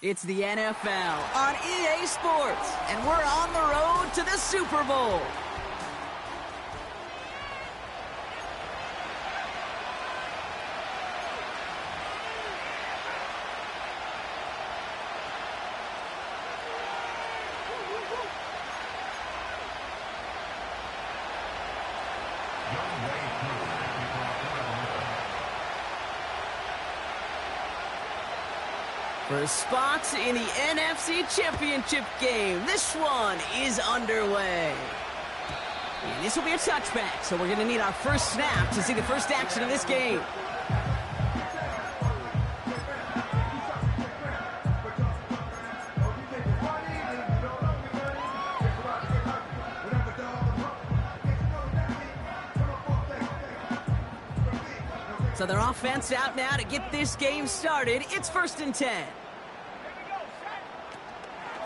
It's the NFL on EA Sports, and we're on the road to the Super Bowl. For spots in the NFC Championship game, this one is underway. And this will be a touchback, so we're going to need our first snap to see the first action of this game. So their offense out now to get this game started. It's 1st and 10.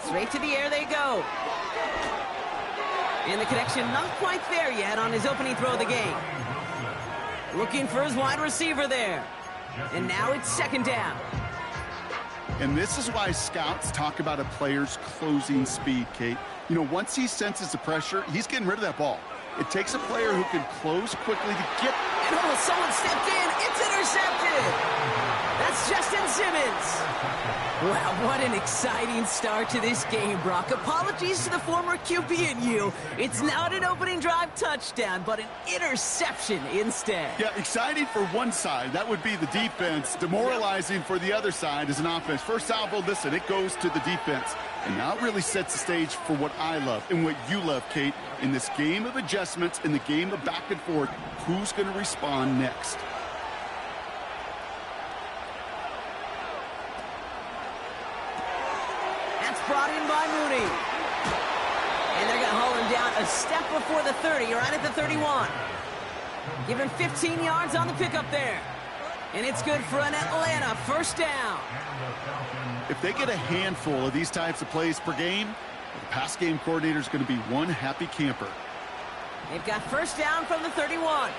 Straight to the air they go. And the connection not quite there yet on his opening throw of the game. Looking for his wide receiver there. And now it's 2nd down. And this is why scouts talk about a player's closing speed, Kate. You know, once he senses the pressure, he's getting rid of that ball. It takes a player who can close quickly to get... And oh, someone stepped in. It's intercepted. That's Justin Simmons. Wow, what an exciting start to this game, Brock. Apologies to the former QB and you. It's not an opening drive touchdown, but an interception instead. Yeah, exciting for one side. That would be the defense. Demoralizing for the other side as an offense. First salvo, listen, it goes to the defense. And now it really sets the stage for what I love and what you love, Kate. In this game of adjustments, in the game of back and forth, who's going to respond next? That's brought in by Mooney. And they're going to haul him down a step before the 30, right at the 31. Give him 15 yards on the pickup there. And it's good for an Atlanta 1st down. If they get a handful of these types of plays per game, the pass game coordinator is going to be one happy camper. They've got 1st down from the 31.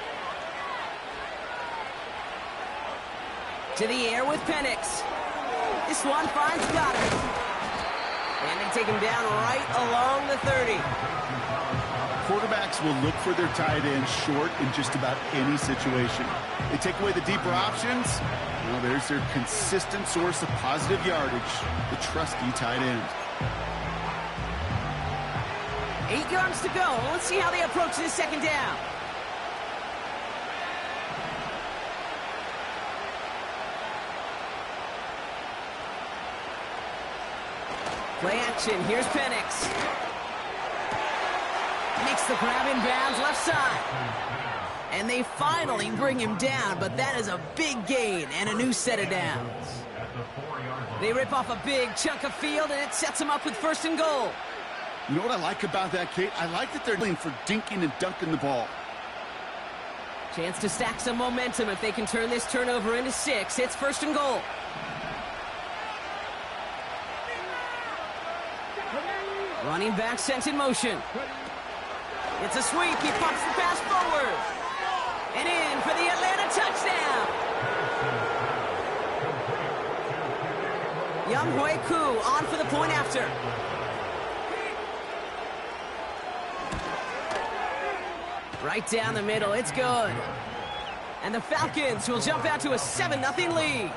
To the air with Penix. This one finds Goddard. And they take him down right along the 30. Quarterbacks will look for their tight end short in just about any situation. They take away the deeper options. Well, there's their consistent source of positive yardage, the trusty tight end. 8 yards to go. Let's see how they approach this 2nd down. Play action. Here's Penix. Makes the grab in bounds left side. And they finally bring him down, but that is a big gain and a new set of downs. They rip off a big chunk of field, and it sets them up with 1st and goal. You know what I like about that, Kate? I like that they're looking for dinking and dunking the ball. Chance to stack some momentum if they can turn this turnover into 6. It's 1st and goal. Running back sent in motion. It's a sweep. He pumps the pass forward. And in for the Atlanta touchdown. Younghoe Koo on for the point after. Right down the middle. It's good. And the Falcons will jump out to a 7-0 lead.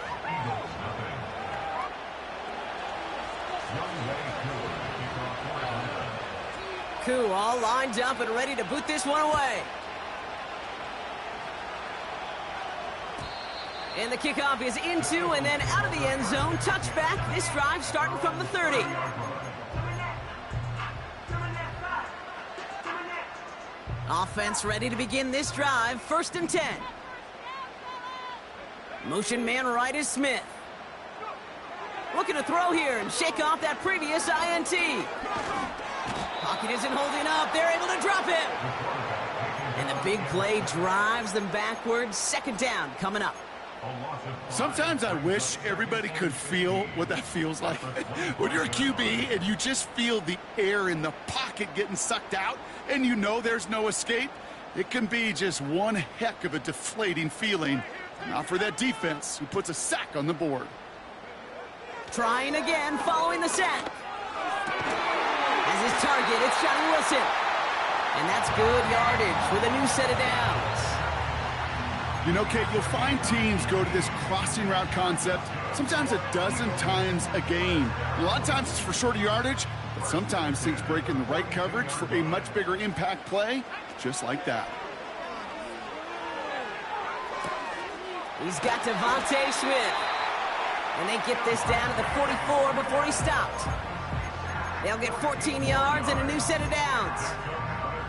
Koo all lined up and ready to boot this one away. And the kickoff is into and then out of the end zone. Touchback. This drive starting from the 30. Offense ready to begin this drive. 1st and 10. Motion man right is Smith. Looking to throw here and shake off that previous INT. Pocket isn't holding up. They're able to drop him. And the big play drives them backwards. 2nd down coming up. Sometimes I wish everybody could feel what that feels like. When you're a QB and you just feel the air in the pocket getting sucked out and you know there's no escape, it can be just one heck of a deflating feeling. Not for that defense who puts a sack on the board. Trying again, following the sack. As his target, it's Johnny Wilson. And that's good yardage with a new set of downs. You know, Kate, you'll find teams go to this crossing route concept sometimes a dozen times a game. A lot of times it's for shorter yardage, but sometimes things break in the right coverage for a much bigger impact play, just like that. He's got Devontae Smith. And they get this down to the 44 before he stopped. They'll get 14 yards and a new set of downs.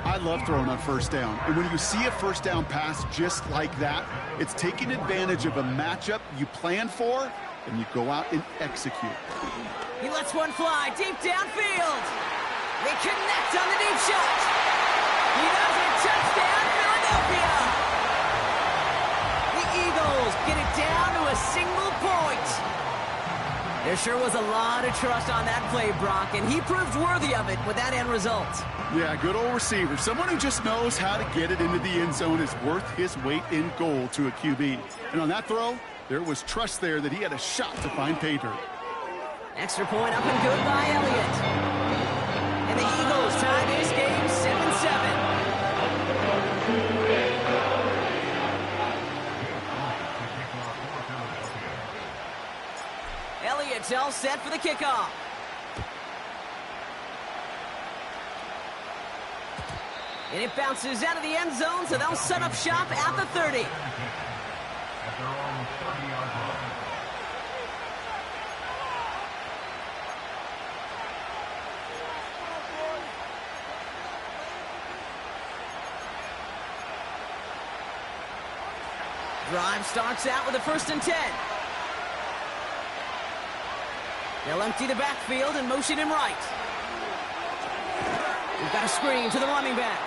I love throwing on first down. And when you see a first down pass just like that, it's taking advantage of a matchup you plan for, and you go out and execute. He lets one fly deep downfield. They connect on the deep shot. He does it. Touchdown, Philadelphia. The Eagles get it down to a single point. There sure was a lot of trust on that play, Brock, and he proved worthy of it with that end result. Yeah, good old receiver. Someone who just knows how to get it into the end zone is worth his weight in gold to a QB. And on that throw, there was trust there that he had a shot to find pay dirt. Extra point up and good by Elliott. And the Eagles tie this game 7-7. Elliott's all set for the kickoff. And it bounces out of the end zone, so they'll set up shop at the 30. Drive starts out with a 1st and 10. They'll empty the backfield and motion him right. We've got a screen to the running back.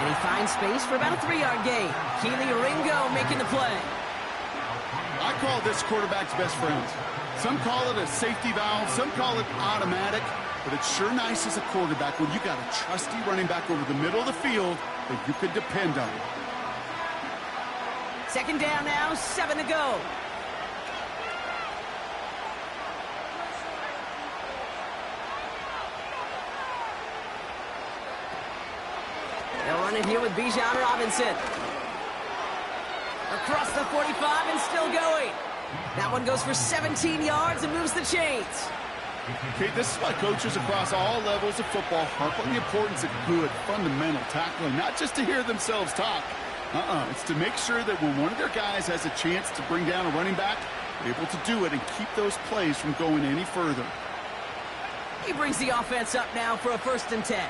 And he finds space for about a 3-yard gain. Keely Ringo making the play. I call this quarterback's best friend. Some call it a safety valve, some call it automatic, but it's sure nice as a quarterback when you got a trusty running back over the middle of the field that you can depend on. 2nd down now, 7 to go. They'll run it here with Bijan Robinson. Across the 45 and still going. That one goes for 17 yards and moves the chains. Okay, this is why coaches across all levels of football harp on the importance of good, fundamental tackling, not just to hear themselves talk. It's to make sure that when one of their guys has a chance to bring down a running back, they're able to do it and keep those plays from going any further. He brings the offense up now for a 1st and 10.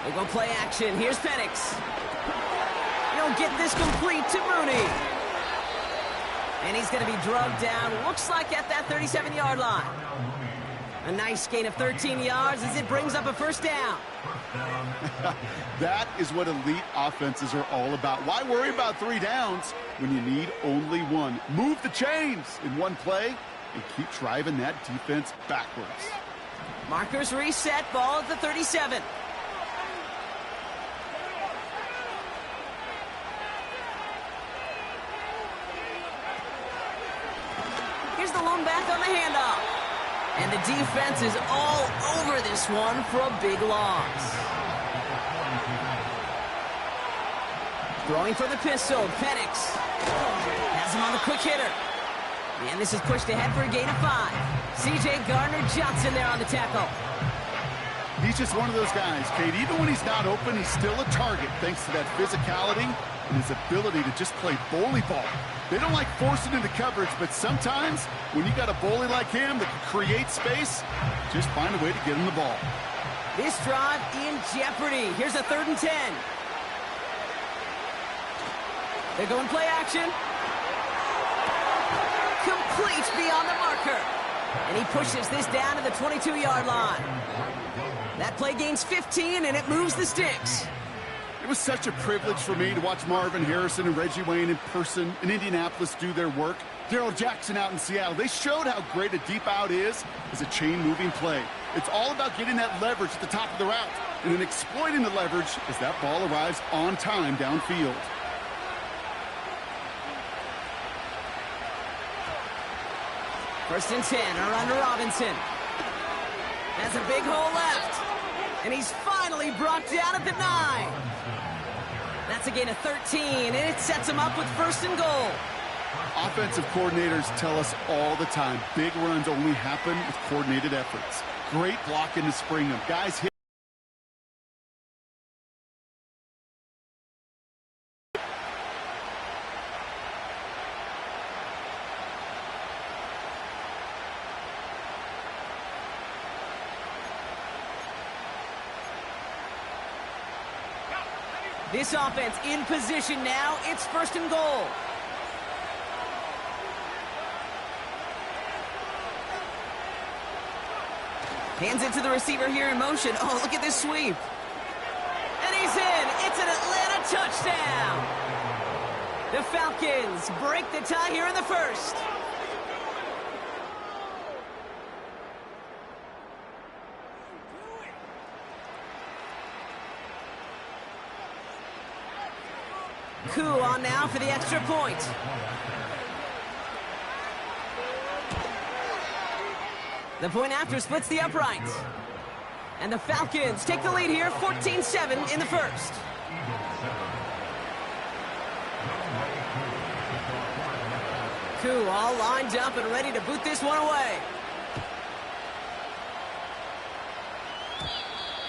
They go play action. Here's Penix. He'll get this complete to Mooney. And he's going to be drugged down, looks like at that 37-yard line. A nice gain of 13 yards as it brings up a 1st down. That is what elite offenses are all about. Why worry about 3 downs when you need only 1? Move the chains in one play and keep driving that defense backwards. Markers reset, ball at the 37. Here's the lone back on the handoff. And the defense is all over this one for a big loss. Throwing for the pistol, Penix. Has him on the quick hitter. And this is pushed ahead for a gain of 5. C.J. Gardner-Johnson there on the tackle. He's just one of those guys, Kate. Even when he's not open, he's still a target thanks to that physicality and his ability to just play bully ball. They don't like forcing into coverage, but sometimes when you got a bully like him that can create space, just find a way to get him the ball. This drive in jeopardy. Here's a 3rd and 10. They're going play action. Complete beyond the marker. And he pushes this down to the 22-yard line. That play gains 15, and it moves the sticks. It was such a privilege for me to watch Marvin Harrison and Reggie Wayne in person in Indianapolis do their work. Darrell Jackson out in Seattle. They showed how great a deep out is as a chain-moving play. It's all about getting that leverage at the top of the route and then exploiting the leverage as that ball arrives on time downfield. First and 10 are under Robinson. Has a big hole left. And he's finally brought down at the 9. That's a gain of 13, and it sets him up with first and goal. Offensive coordinators tell us all the time, big runs only happen with coordinated efforts. Great blocking to spring them. Guys hit. This offense in position now. It's first and goal. Hands it to the receiver here in motion. Oh, look at this sweep. And he's in. It's an Atlanta touchdown. The Falcons break the tie here in the first. Koo on now for the extra point. The point after splits the uprights. And the Falcons take the lead here, 14-7 in the first. Koo all lined up and ready to boot this one away.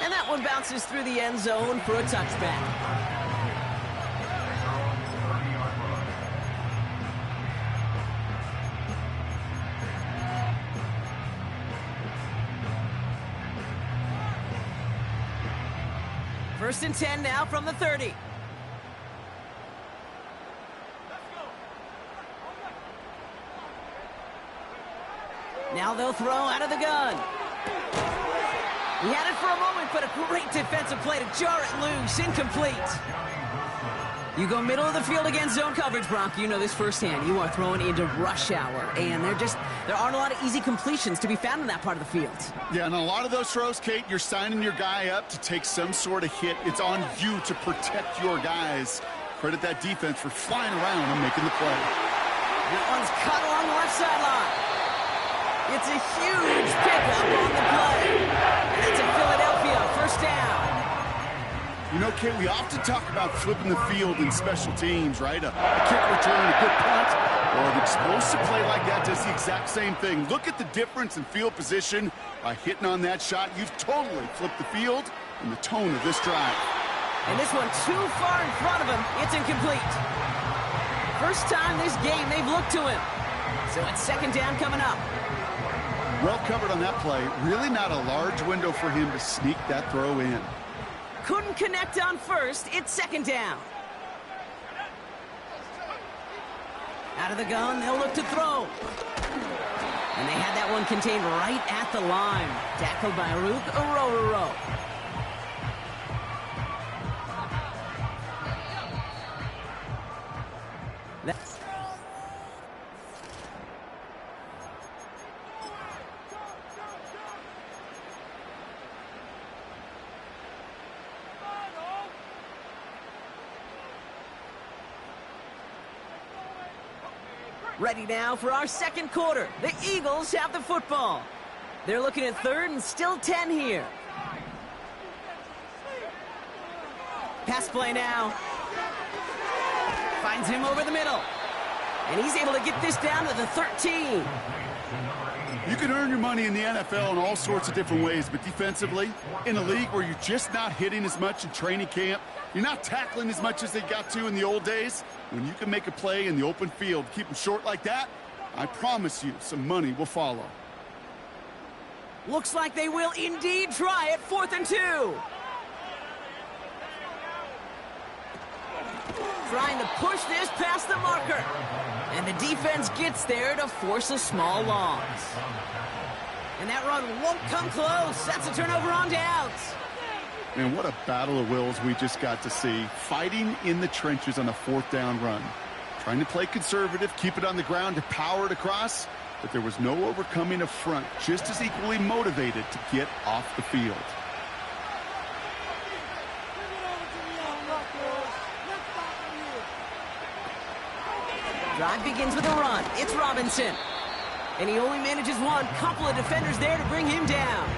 And that one bounces through the end zone for a touchback. First and 10 now from the 30. Now they'll throw out of the gun. He had it for a moment, but a great defensive play to jar it loose. Incomplete. You go middle of the field against zone coverage, Brock. You know this firsthand. You are throwing into rush hour, and there aren't a lot of easy completions to be found in that part of the field. Yeah, and a lot of those throws, Kate, you're signing your guy up to take some sort of hit. It's on you to protect your guys. Credit that defense for flying around and making the play. That one's cut along the left sideline. It's a huge pickup on the play. And it's a Philadelphia first down. You know, Kate, we often talk about flipping the field in special teams, right? A kick return, a good punt, or an explosive play like that does the exact same thing. Look at the difference in field position. By hitting on that shot, you've totally flipped the field and the tone of this drive. And this one too far in front of him. It's incomplete. First time this game they've looked to him. So it's second down coming up. Well covered on that play. Really not a large window for him to sneak that throw in. Couldn't connect on first. It's second down. Out of the gun, they'll look to throw. And they had that one contained right at the line. Tackled by Rook Orororo. Ready now for our second quarter. The Eagles have the football. They're looking at third and still 10 here. Pass play now. Finds him over the middle. And he's able to get this down to the 13. You can earn your money in the NFL in all sorts of different ways, but defensively, in a league where you're just not hitting as much in training camp, you're not tackling as much as they got to in the old days, when you can make a play in the open field, keep them short like that, I promise you some money will follow. Looks like they will indeed try it. 4th and 2. Trying to push this past the marker. And the defense gets there to force a small loss. And that run won't come close. That's a turnover on downs. Man, what a battle of wills we just got to see. Fighting in the trenches on a 4th down run. Trying to play conservative, keep it on the ground to power it across. But there was no overcoming a front, just as equally motivated to get off the field. Drive begins with a run. It's Robinson. And he only manages one. Couple of defenders there to bring him down.